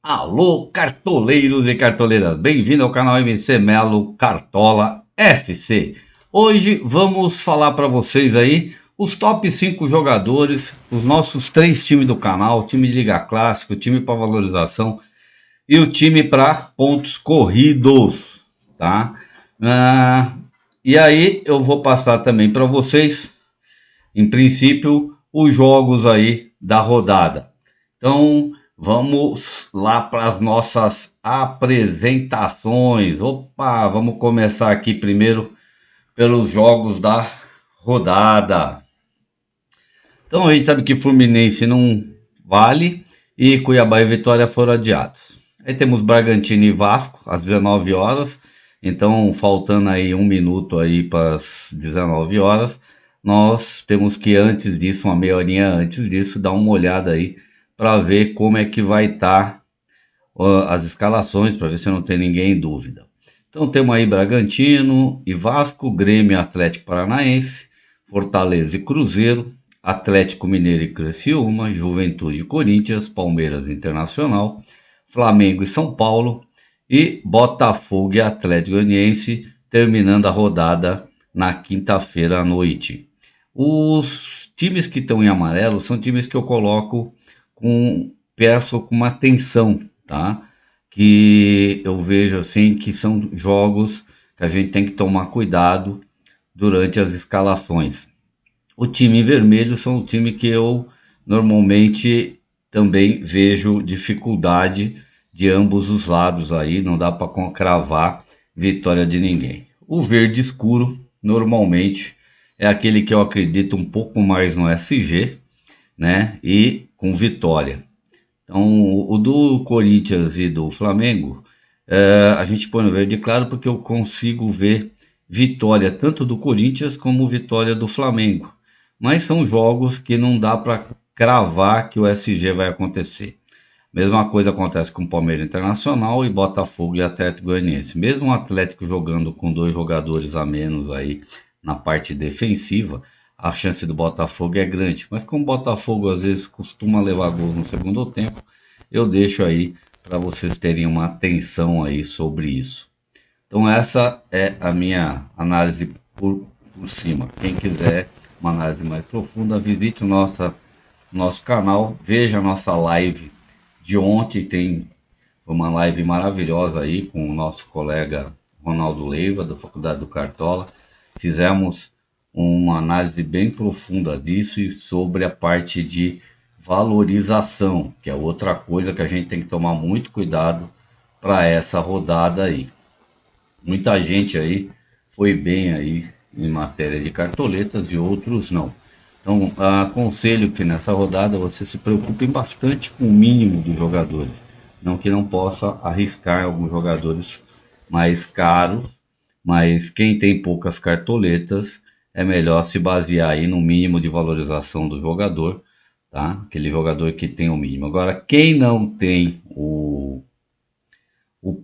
Alô, cartoleiros e cartoleiras, bem-vindo ao canal MC Melo Cartola FC. Hoje vamos falar para vocês aí os top 5 jogadores, os nossos 3 times do canal, o time de Liga Clássica, o time para valorização e o time para pontos corridos, tá? E aí eu vou passar também para vocês, em princípio, os jogos aí da rodada. Então, vamos lá para as nossas apresentações. Opa, vamos começar aqui primeiro pelos jogos da rodada. Então, a gente sabe que Fluminense não vale e Cuiabá e Vitória foram adiados. Aí temos Bragantino e Vasco às 19 horas. Então, faltando aí um minuto aí para as 19 horas, nós temos que antes disso, uma meia horinha antes disso, dar uma olhada aí para ver como é que vai estar as escalações, para ver se não tem ninguém em dúvida. Então temos aí Bragantino e Vasco, Grêmio, Atlético Paranaense, Fortaleza e Cruzeiro, Atlético Mineiro e Criciúma, Juventude e Corinthians, Palmeiras e Internacional, Flamengo e São Paulo e Botafogo e Atlético Goianiense, terminando a rodada na quinta-feira à noite. Os times que estão em amarelo são times que eu coloco peço com uma atenção, tá? Que eu vejo assim que são jogos que a gente tem que tomar cuidado durante as escalações. O time vermelho são o time que eu normalmente também vejo dificuldade de ambos os lados aí, não dá para cravar vitória de ninguém. O verde escuro normalmente é aquele que eu acredito um pouco mais no SG, né? E com vitória. Então, o do Corinthians e do Flamengo, a gente põe no verde claro porque eu consigo ver vitória tanto do Corinthians como vitória do Flamengo. Mas são jogos que não dá para cravar que o SG vai acontecer. Mesma coisa acontece com o Palmeiras Internacional e Botafogo e Atlético Goianiense. Mesmo o Atlético jogando com 2 jogadores a menos aí na parte defensiva, a chance do Botafogo é grande. Mas como o Botafogo às vezes costuma levar gol no segundo tempo, eu deixo aí para vocês terem uma atenção aí sobre isso. Então essa é a minha análise por cima. Quem quiser uma análise mais profunda, visite o nosso canal, veja a nossa live de ontem, tem uma live maravilhosa aí com o nosso colega Ronaldo Leiva, da Faculdade do Cartola. Fizemos uma análise bem profunda disso e sobre a parte de valorização, que é outra coisa que a gente tem que tomar muito cuidado para essa rodada aí. Muita gente aí foi bem aí em matéria de cartoletas e outros não. Então, aconselho que nessa rodada você se preocupe bastante com o mínimo dos jogadores. Não que não possa arriscar alguns jogadores mais caros, mas quem tem poucas cartoletas é melhor se basear aí no mínimo de valorização do jogador, tá? Aquele jogador que tem o mínimo. Agora, quem não tem o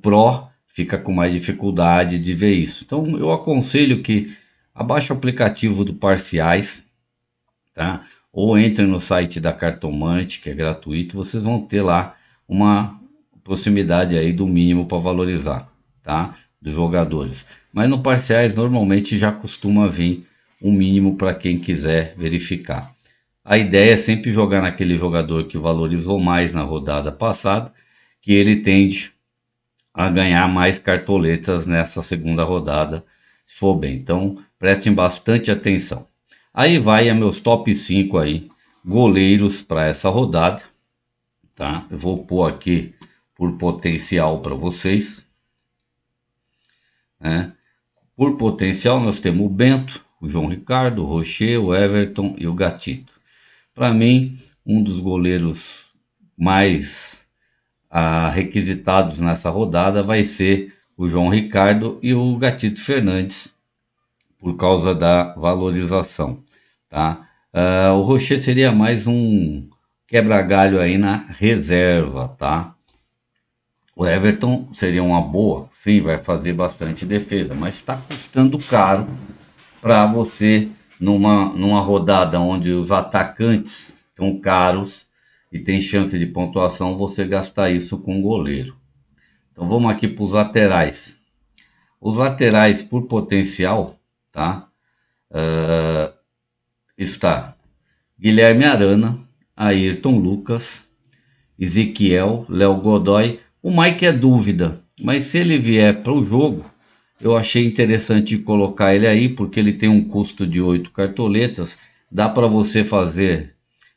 Pro fica com mais dificuldade de ver isso. Então, eu aconselho que abaixe o aplicativo do Parciais, tá? Ou entre no site da Cartomante, que é gratuito, vocês vão ter lá uma proximidade aí do mínimo para valorizar, tá? Dos jogadores. Mas no Parciais normalmente já costuma vir um mínimo para quem quiser verificar. A ideia é sempre jogar naquele jogador que valorizou mais na rodada passada, que ele tende a ganhar mais cartoletas nessa segunda rodada, se for bem. Então, prestem bastante atenção. Aí vai a meus top 5 aí, goleiros para essa rodada, tá? Eu vou pôr aqui por potencial para vocês, né? Por potencial nós temos o Bento, o João Ricardo, o Rocher, o Everton e o Gatito. Para mim, um dos goleiros mais requisitados nessa rodada vai ser o João Ricardo e o Gatito Fernandes, por causa da valorização, tá? O Rocher seria mais um quebra-galho aí na reserva, tá? O Everton seria uma boa, sim, vai fazer bastante defesa, mas está custando caro para você numa rodada onde os atacantes estão caros e tem chance de pontuação, você gastar isso com o goleiro. Então vamos aqui para os laterais. Os laterais por potencial, tá? Está Guilherme Arana, Ayrton Lucas, Ezequiel, Léo Godoy. O Mike é dúvida, mas se ele vier para o jogo, eu achei interessante colocar ele aí, porque ele tem um custo de 8 cartoletas. Dá para você fazer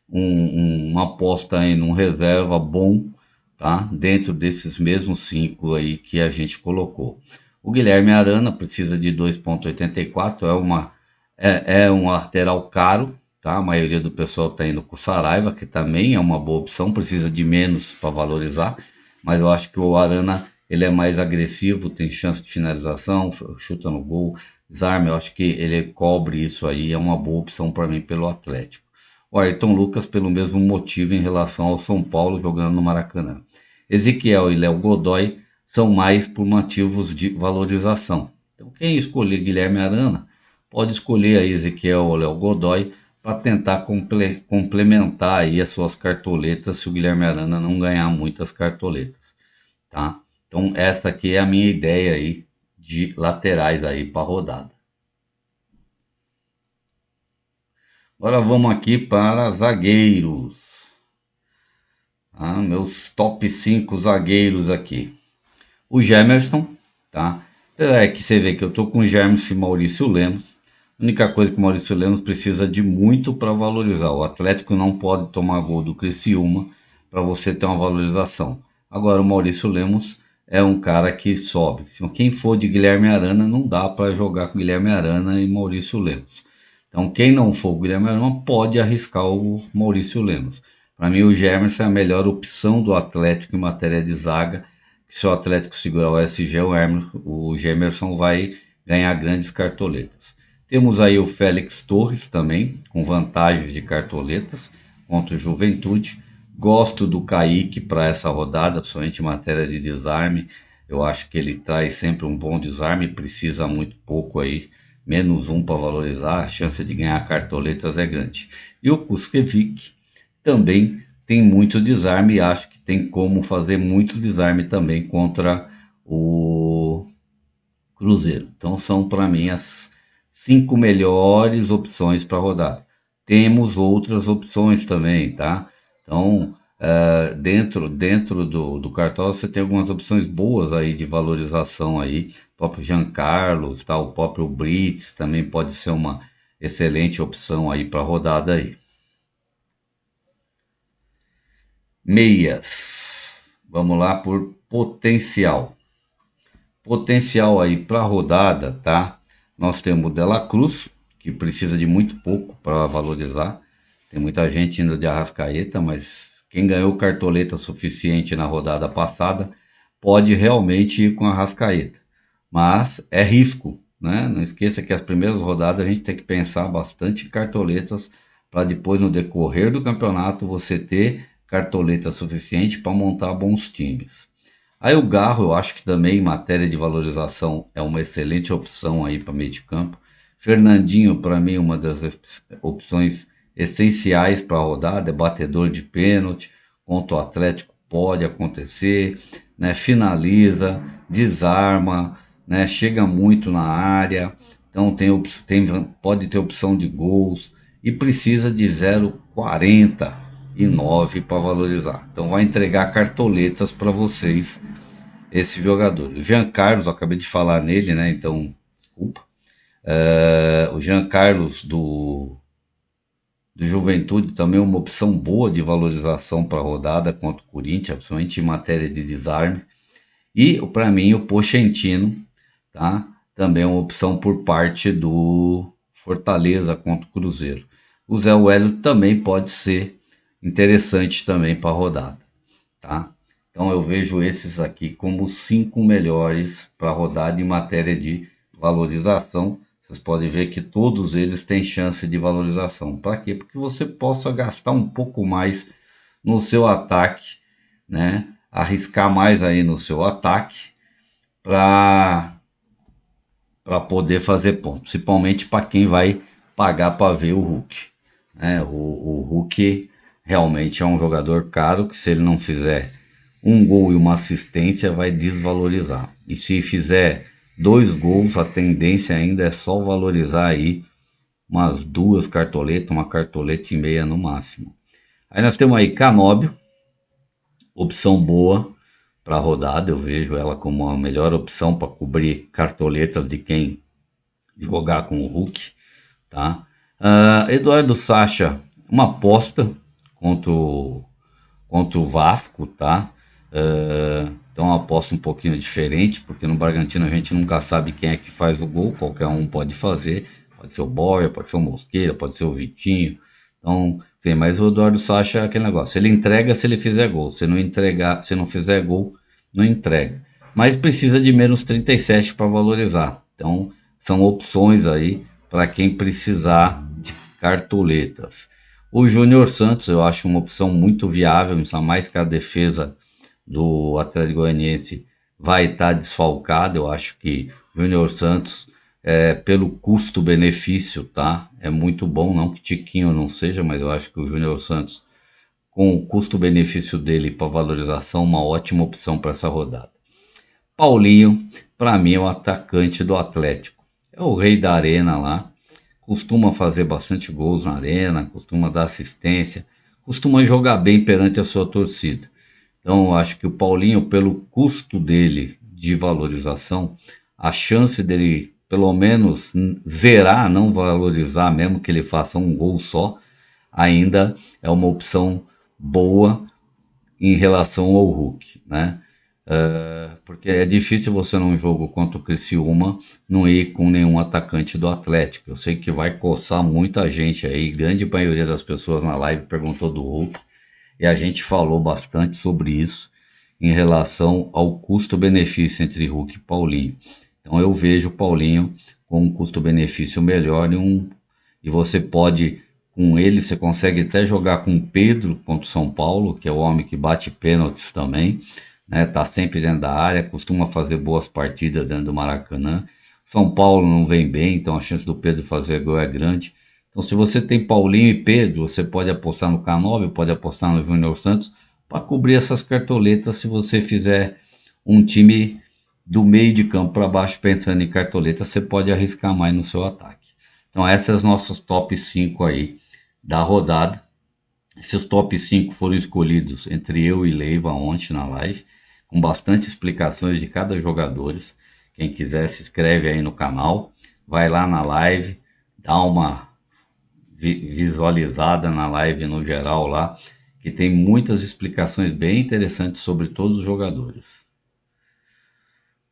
uma aposta aí num reserva bom, tá? Dentro desses mesmos 5 aí que a gente colocou. O Guilherme Arana precisa de 2,84, é um lateral caro, tá? A maioria do pessoal está indo com o Saraiva, que também é uma boa opção, precisa de menos para valorizar, mas eu acho que o Arana ele é mais agressivo, tem chance de finalização, chuta no gol, desarme, eu acho que ele cobre isso aí, é uma boa opção para mim pelo Atlético. O Ayrton Lucas pelo mesmo motivo em relação ao São Paulo jogando no Maracanã. Ezequiel e Léo Godoy são mais por motivos de valorização. Então quem escolher Guilherme Arana pode escolher aí Ezequiel ou Léo Godoy para tentar complementar aí as suas cartoletas se o Guilherme Arana não ganhar muitas cartoletas, tá? Então essa aqui é a minha ideia aí de laterais aí para rodada. Agora vamos aqui para zagueiros. Meus top 5 zagueiros aqui. O Gemerson, tá? É que você vê que eu tô com o Gemerson e Maurício Lemos. A única coisa que o Maurício Lemos precisa de muito para valorizar. O Atlético não pode tomar gol do Criciúma para você ter uma valorização. Agora o Maurício Lemos é um cara que sobe. Quem for de Guilherme Arana não dá para jogar com Guilherme Arana e Maurício Lemos. Então quem não for o Guilherme Arana pode arriscar o Maurício Lemos. Para mim o Gemerson é a melhor opção do Atlético em matéria de zaga. Se o Atlético segurar o SG, o Gemerson vai ganhar grandes cartoletas. Temos aí o Félix Torres também, com vantagens de cartoletas contra o Juventude. Gosto do Kaique para essa rodada, principalmente em matéria de desarme. Eu acho que ele traz sempre um bom desarme, precisa muito pouco aí, menos um para valorizar, a chance de ganhar cartoletas é grande. E o Kuskevic também tem muito desarme e acho que tem como fazer muito desarme também contra o Cruzeiro. Então são para mim as 5 melhores opções para rodada. Temos outras opções também, tá? Então dentro do Cartola você tem algumas opções boas aí de valorização aí. O próprio Jean Carlos, tá? O próprio Brits também pode ser uma excelente opção aí para rodada aí. Meias. Vamos lá por potencial. Potencial aí para rodada, tá? Nós temos o Dela Cruz, que precisa de muito pouco para valorizar. Tem muita gente indo de Arrascaeta, mas quem ganhou cartoleta suficiente na rodada passada pode realmente ir com Arrascaeta. Mas é risco, né? Não esqueça que as primeiras rodadas a gente tem que pensar bastante em cartoletas para depois no decorrer do campeonato você ter cartoleta suficiente para montar bons times. Aí o Garro, eu acho que também em matéria de valorização é uma excelente opção aí para meio de campo. Fernandinho, para mim, uma das opções essenciais para a rodada, é batedor de pênalti, contra o Atlético pode acontecer, né? Finaliza, desarma, né? Chega muito na área, então pode ter opção de gols e precisa de 0,49 para valorizar. Então vai entregar cartoletas para vocês esse jogador. O Jean Carlos, eu acabei de falar nele, né? Então, desculpa. O Jean Carlos do Juventude também é uma opção boa de valorização para a rodada contra o Corinthians, principalmente em matéria de desarme. E, para mim, o Pochettino, tá? Também é uma opção por parte do Fortaleza contra o Cruzeiro. O Zé Wellington também pode ser interessante também para a rodada, tá? Então eu vejo esses aqui como os 5 melhores para a rodada em matéria de valorização. Vocês podem ver que todos eles têm chance de valorização. Para quê? Porque você possa gastar um pouco mais no seu ataque, né? Arriscar mais aí no seu ataque para poder fazer ponto, principalmente para quem vai pagar para ver o Hulk, né? O Hulk realmente é um jogador caro que, se ele não fizer um gol e uma assistência, vai desvalorizar. E se fizer 2 gols, a tendência ainda é só valorizar aí umas 2 cartoletas, uma cartoleta e meia no máximo. Aí nós temos aí Canóbio, opção boa para rodada, eu vejo ela como a melhor opção para cobrir cartoletas de quem jogar com o Hulk, tá? Eduardo Sacha, uma aposta contra o Vasco, tá? Então uma aposta um pouquinho diferente, porque no Bragantino a gente nunca sabe quem é que faz o gol, qualquer um pode fazer, pode ser o Boia, pode ser o Mosqueira, pode ser o Vitinho. Então, sim, mas o Eduardo Sacha é aquele negócio, ele entrega se ele fizer gol, se não entregar, se não fizer gol, não entrega. Mas precisa de menos 37 para valorizar. Então, são opções aí para quem precisar de cartoletas. O Júnior Santos eu acho uma opção muito viável, ainda mais que a defesa do Atlético Goianiense vai estar desfalcada. Eu acho que Júnior Santos, pelo custo-benefício, tá? É muito bom, não que Tiquinho não seja, mas eu acho que o Júnior Santos, com o custo-benefício dele para valorização, uma ótima opção para essa rodada. Paulinho, para mim, é o atacante do Atlético. É o rei da arena lá, costuma fazer bastante gols na arena, costuma dar assistência, costuma jogar bem perante a sua torcida. Então, eu acho que o Paulinho, pelo custo dele de valorização, a chance dele, pelo menos, zerar, não valorizar, mesmo que ele faça um gol só, ainda é uma opção boa em relação ao Hulk, né? Porque é difícil você num jogo contra o Criciúma não ir com nenhum atacante do Atlético. Eu sei que vai coçar muita gente aí, grande maioria das pessoas na live perguntou do Hulk, e a gente falou bastante sobre isso em relação ao custo-benefício entre Hulk e Paulinho. Então eu vejo o Paulinho com um custo-benefício melhor e você pode, com ele, você consegue até jogar com o Pedro contra o São Paulo, que é o homem que bate pênaltis também, né? Tá sempre dentro da área, costuma fazer boas partidas dentro do Maracanã. São Paulo não vem bem, então a chance do Pedro fazer gol é grande. Então, se você tem Paulinho e Pedro, você pode apostar no Canóbio, pode apostar no Júnior Santos para cobrir essas cartoletas. Se você fizer um time do meio de campo para baixo pensando em cartoleta, você pode arriscar mais no seu ataque. Então, esses são os nossos top 5 aí da rodada. Esses top 5 foram escolhidos entre eu e Leiva ontem na live, com bastante explicações de cada jogador. Quem quiser se inscreve aí no canal, vai lá na live, dá uma visualizada na live no geral lá, que tem muitas explicações bem interessantes sobre todos os jogadores.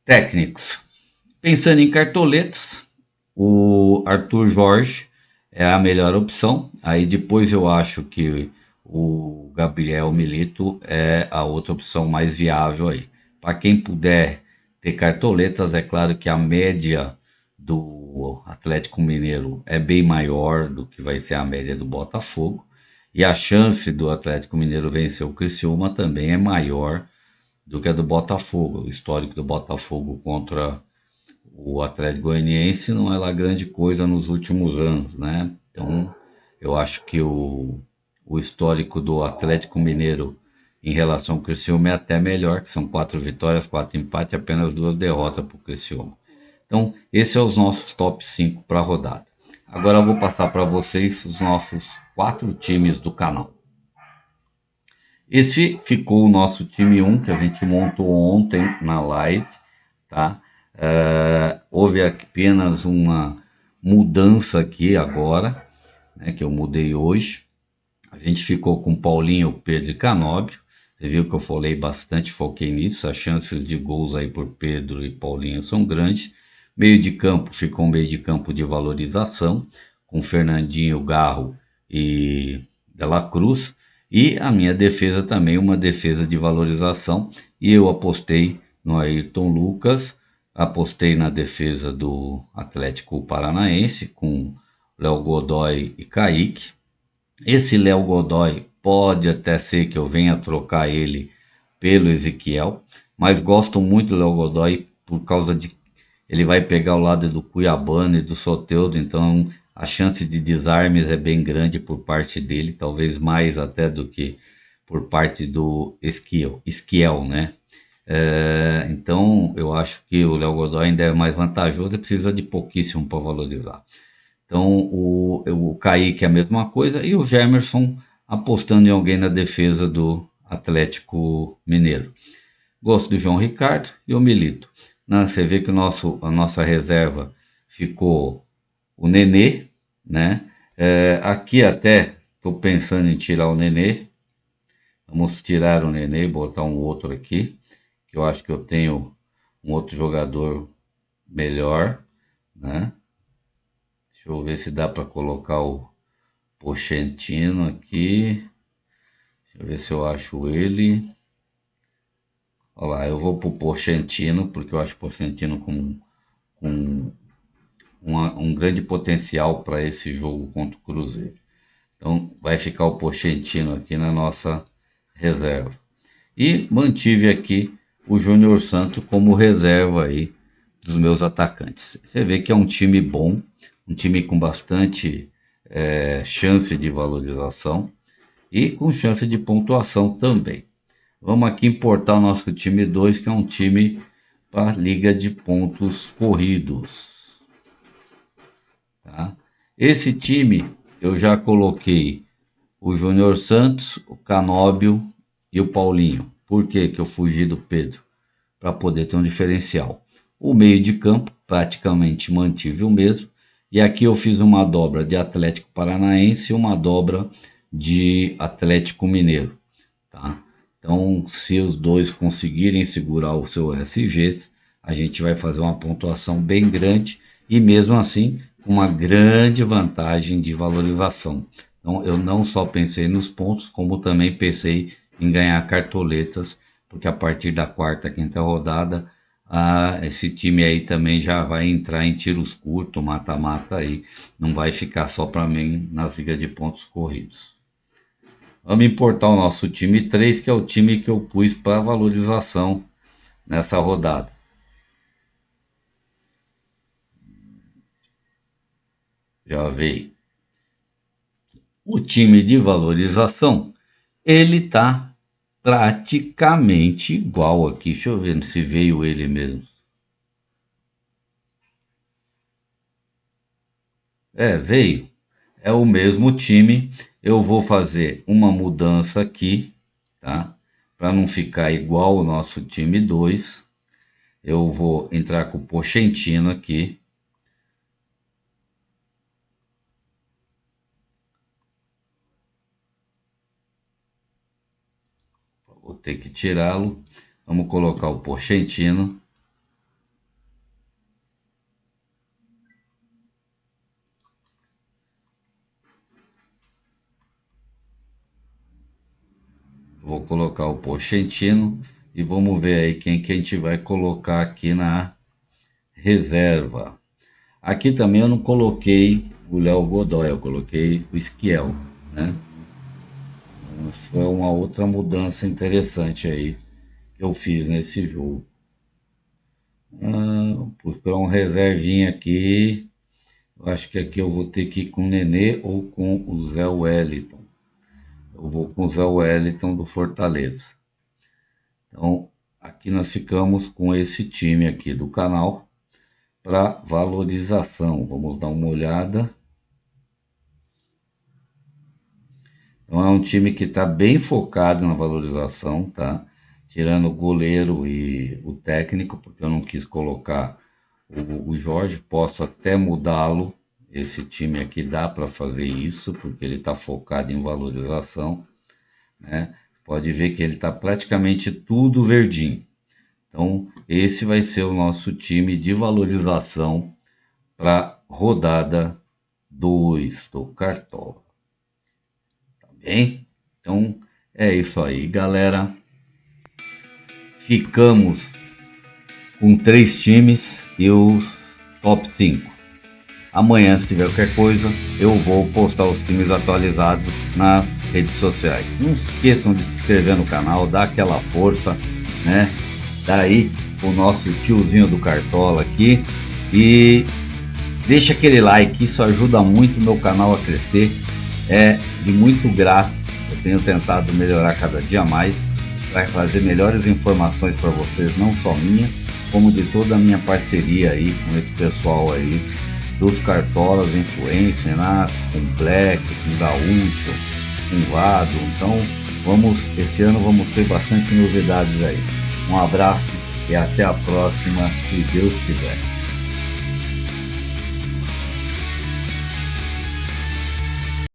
Técnicos. Pensando em cartoletas, o Arthur Jorge é a melhor opção. Aí depois eu acho que o Gabriel Milito é a outra opção mais viável aí. Para quem puder ter cartoletas, é claro que a média do Atlético Mineiro é bem maior do que vai ser a média do Botafogo. E a chance do Atlético Mineiro vencer o Criciúma também é maior do que a do Botafogo. O histórico do Botafogo contra o Atlético Goianiense não é lá grande coisa nos últimos anos, né? Então, eu acho que o histórico do Atlético Mineiro em relação ao Criciúma é até melhor, que são 4 vitórias, 4 empates, apenas 2 derrotas para o Criciúma. Então, esses são os nossos top 5 para a rodada. Agora eu vou passar para vocês os nossos 4 times do canal. Esse ficou o nosso time 1, que a gente montou ontem na live, tá? Houve apenas uma mudança aqui agora, né, que eu mudei hoje. A gente ficou com Paulinho, Pedro e Canóbio. Você viu que eu falei bastante, foquei nisso. As chances de gols aí por Pedro e Paulinho são grandes. Meio de campo ficou um meio de campo de valorização, com Fernandinho, Garro e De La Cruz. E a minha defesa também, uma defesa de valorização. E eu apostei no Ayrton Lucas, apostei na defesa do Atlético Paranaense, com Léo Godoy e Kaique. Esse Léo Godoy pode até ser que eu venha trocar ele pelo Ezequiel, mas gosto muito do Léo Godoy por causa de ele vai pegar o lado do Cuiabano e do Soteldo, então A chance de desarmes é bem grande por parte dele, talvez mais até do que por parte do Esquiel, né? Então, eu acho que o Léo Godoy ainda é mais vantajoso e precisa de pouquíssimo para valorizar. Então, o Kaique é a mesma coisa e o Gemerson apostando em alguém na defesa do Atlético Mineiro. Gosto do João Ricardo e o Milito. Você vê que a nossa reserva ficou o Nenê, né? Aqui até estou pensando em tirar o Nenê. Vamos tirar o Nenê e botar um outro aqui, que eu acho que eu tenho um outro jogador melhor, né? Deixa eu ver se dá para colocar o Pochettino aqui. Deixa eu ver se eu acho ele. Olha lá, eu vou pro Pochettino, porque eu acho o Pochettino com um grande potencial para esse jogo contra o Cruzeiro. Então vai ficar o Pochettino aqui na nossa reserva. E mantive aqui o Júnior Santos como reserva aí dos meus atacantes. Você vê que é um time bom, um time com bastante chance de valorização e com chance de pontuação também. Vamos aqui importar o nosso time 2, que é um time para a Liga de Pontos Corridos. Tá? Esse time eu já coloquei o Júnior Santos, o Canóbio e o Paulinho. Por que eu fugi do Pedro? Para poder ter um diferencial. O meio de campo praticamente mantive o mesmo. E aqui eu fiz uma dobra de Atlético Paranaense e uma dobra de Atlético Mineiro. Tá? Então, se os dois conseguirem segurar o seu SG, a gente vai fazer uma pontuação bem grande e mesmo assim uma grande vantagem de valorização. Então, eu não só pensei nos pontos, como também pensei em ganhar cartoletas, porque a partir da quarta, quinta rodada, esse time aí também já vai entrar em tiros curtos, mata-mata aí, não vai ficar só para mim nas ligas de pontos corridos. Vamos importar o nosso time 3, que é o time que eu pus para valorização nessa rodada. Já veio. O time de valorização, ele tá praticamente igual aqui. Deixa eu ver se veio ele mesmo. Veio. É o mesmo time. Eu vou fazer uma mudança aqui, tá? Para não ficar igual o nosso time 2. Eu vou entrar com o Pochettino aqui. Vou ter que tirá-lo. Vamos colocar o Pochettino. Vou colocar o Pochettino e vamos ver aí quem que a gente vai colocar aqui na reserva. Aqui também eu não coloquei o Léo Godoy, eu coloquei o Esquiel, né? Então, isso foi uma outra mudança interessante aí que eu fiz nesse jogo. Por um reservinha aqui, eu acho que aqui eu vou ter que ir com o Nenê ou com o Zé Wellington. Eu vou com o Zé Wellington do Fortaleza. Então, aqui nós ficamos com esse time aqui do canal para valorização. Vamos dar uma olhada. Então, é um time que está bem focado na valorização, tá? Tirando o goleiro e o técnico, porque eu não quis colocar o Jorge. Posso até mudá-lo. Esse time aqui dá para fazer isso, porque ele está focado em valorização, né? Pode ver que ele está praticamente tudo verdinho. Então, esse vai ser o nosso time de valorização para rodada 2 do Cartola. Tá bem? Então, é isso aí, galera. Ficamos com 3 times e os top 5. Amanhã, se tiver qualquer coisa, eu vou postar os times atualizados nas redes sociais. Não se esqueçam de se inscrever no canal, dar aquela força, né? Daí o nosso tiozinho do Cartola aqui. E Deixa aquele like, isso ajuda muito o meu canal a crescer. É de muito grato. Eu tenho tentado melhorar cada dia mais para trazer melhores informações para vocês, não só minha, como de toda a minha parceria aí com esse pessoal aí dos cartolas, influencer, né? Com Black, com Gaúcho, com Vado. Então esse ano vamos ter bastante novidades aí. Um abraço e até a próxima, se Deus quiser.